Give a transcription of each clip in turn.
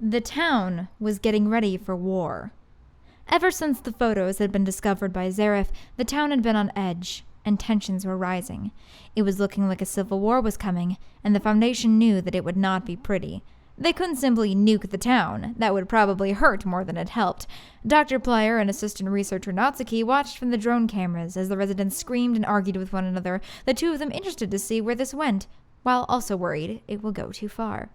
The town was getting ready for war. Ever since the photos had been discovered by Zareth, the town had been on edge, and tensions were rising. It was looking like a civil war was coming, and the Foundation knew that it would not be pretty. They couldn't simply nuke the town. That would probably hurt more than it helped. Dr. Plyer and assistant researcher Natsuki watched from the drone cameras as the residents screamed and argued with one another, the two of them interested to see where this went, while also worried it will go too far.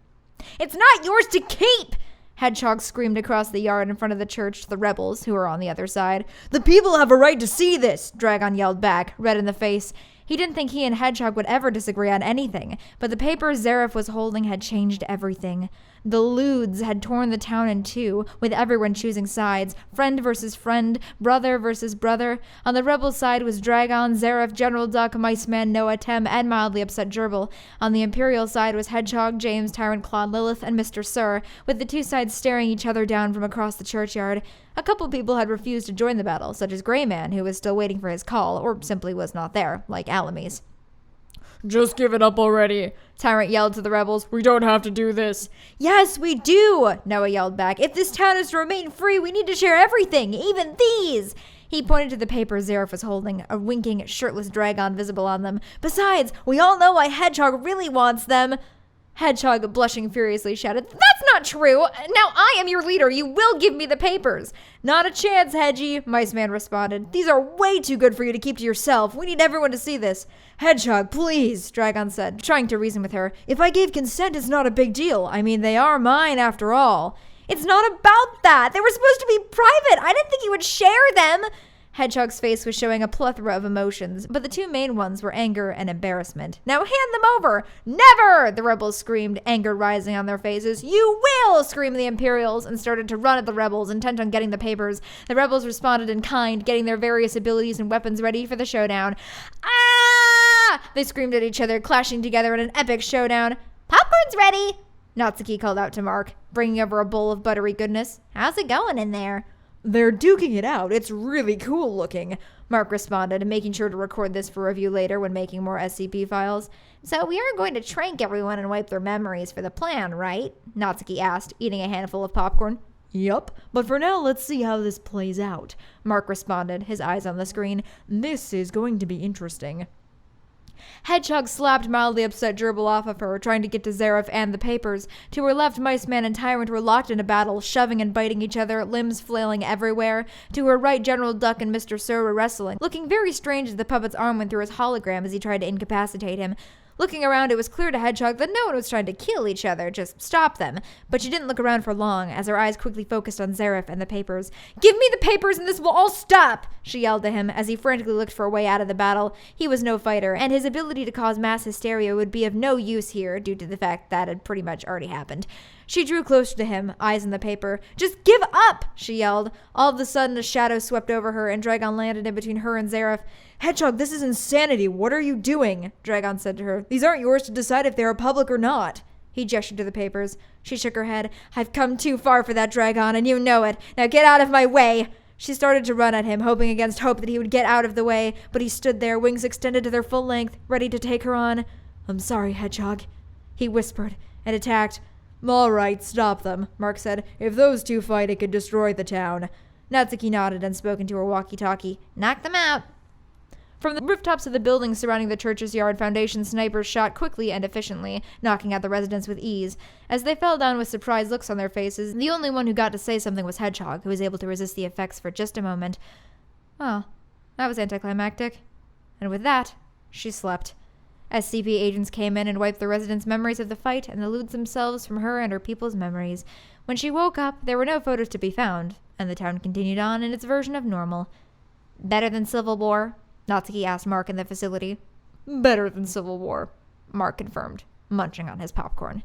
"It's not yours to keep!" Hedgehog screamed across the yard in front of the church to the rebels, who were on the other side. "The people have a right to see this!" Dragon yelled back, red in the face. He didn't think he and Hedgehog would ever disagree on anything, but the paper Zareth was holding had changed everything. The Lewds had torn the town in two, with everyone choosing sides, friend versus friend, brother versus brother. On the rebel side was Dragon, Zareth, General Duck, Miceman, Noah, Tem, and mildly upset Gerbil. On the Imperial side was Hedgehog, James, Tyrant, Claude, Lilith, and Mr. Sir, with the two sides staring each other down from across the churchyard. A couple people had refused to join the battle, such as Greyman, who was still waiting for his call, or simply was not there, like Alamis. "Just give it up already," Tyrant yelled to the rebels. "We don't have to do this." "Yes, we do," Noah yelled back. "If this town is to remain free, we need to share everything, even these." He pointed to the paper Zareth was holding, a winking, shirtless dragon visible on them. "Besides, we all know why Hedgehog really wants them." Hedgehog, blushing furiously, shouted, "That's not true! Now I am your leader! You will give me the papers!" "Not a chance, Hedgie," Miceman responded. "These are way too good for you to keep to yourself. We need everyone to see this." "Hedgehog, please," Dragon said, trying to reason with her. "If I gave consent, it's not a big deal. I mean, they are mine after all." "It's not about that! They were supposed to be private! I didn't think you would share them!" Hedgehog's face was showing a plethora of emotions, but the two main ones were anger and embarrassment. "Now hand them over!" "Never!" the rebels screamed, anger rising on their faces. "You will!" screamed the Imperials, and started to run at the rebels, intent on getting the papers. The rebels responded in kind, getting their various abilities and weapons ready for the showdown. "Ah!" they screamed at each other, clashing together in an epic showdown. "Popcorn's ready!" Natsuki called out to Mark, bringing over a bowl of buttery goodness. "How's it going in there?" "They're duking it out. It's really cool looking," Mark responded, making sure to record this for review later when making more SCP files. "So we aren't going to trank everyone and wipe their memories for the plan, right?" Natsuki asked, eating a handful of popcorn. "Yup, but for now let's see how this plays out," Mark responded, his eyes on the screen. "This is going to be interesting." Hedgehog slapped mildly upset Gerbil off of her, trying to get to Zareth and the papers. To her left, Miceman and Tyrant were locked in a battle, shoving and biting each other, limbs flailing everywhere. To her right, General Duck and Mr. Sir were wrestling, looking very strange as the puppet's arm went through his hologram as he tried to incapacitate him. Looking around, it was clear to Hedgehog that no one was trying to kill each other, just stop them. But she didn't look around for long, as her eyes quickly focused on Zareth and the papers. "Give me the papers and this will all stop!" she yelled at him as he frantically looked for a way out of the battle. He was no fighter, and his ability to cause mass hysteria would be of no use here due to the fact that had pretty much already happened. She drew closer to him, eyes on the paper. "Just give up!" she yelled. All of a sudden, a shadow swept over her, and Dragon landed in between her and Zareth. "Hedgehog, this is insanity. What are you doing?" Dragon said to her. "These aren't yours to decide if they are public or not." He gestured to the papers. She shook her head. "I've come too far for that, Dragon, and you know it. Now get out of my way!" She started to run at him, hoping against hope that he would get out of the way, but he stood there, wings extended to their full length, ready to take her on. "I'm sorry, Hedgehog," he whispered, and attacked. "All right, stop them," Mark said. "If those two fight, it could destroy the town." Natsuki nodded and spoke into her walkie-talkie. "Knock them out." From the rooftops of the buildings surrounding the church's yard, Foundation snipers shot quickly and efficiently, knocking out the residents with ease. As they fell down with surprised looks on their faces, the only one who got to say something was Hedgehog, who was able to resist the effects for just a moment. Well, that was anticlimactic. And with that, she slept. SCP agents came in and wiped the residents' memories of the fight and the Lewds themselves from her and her people's memories. When she woke up, there were no photos to be found, and the town continued on in its version of normal. "Better than Civil War?" Natsuki asked Mark in the facility. "Better than Civil War," Mark confirmed, munching on his popcorn.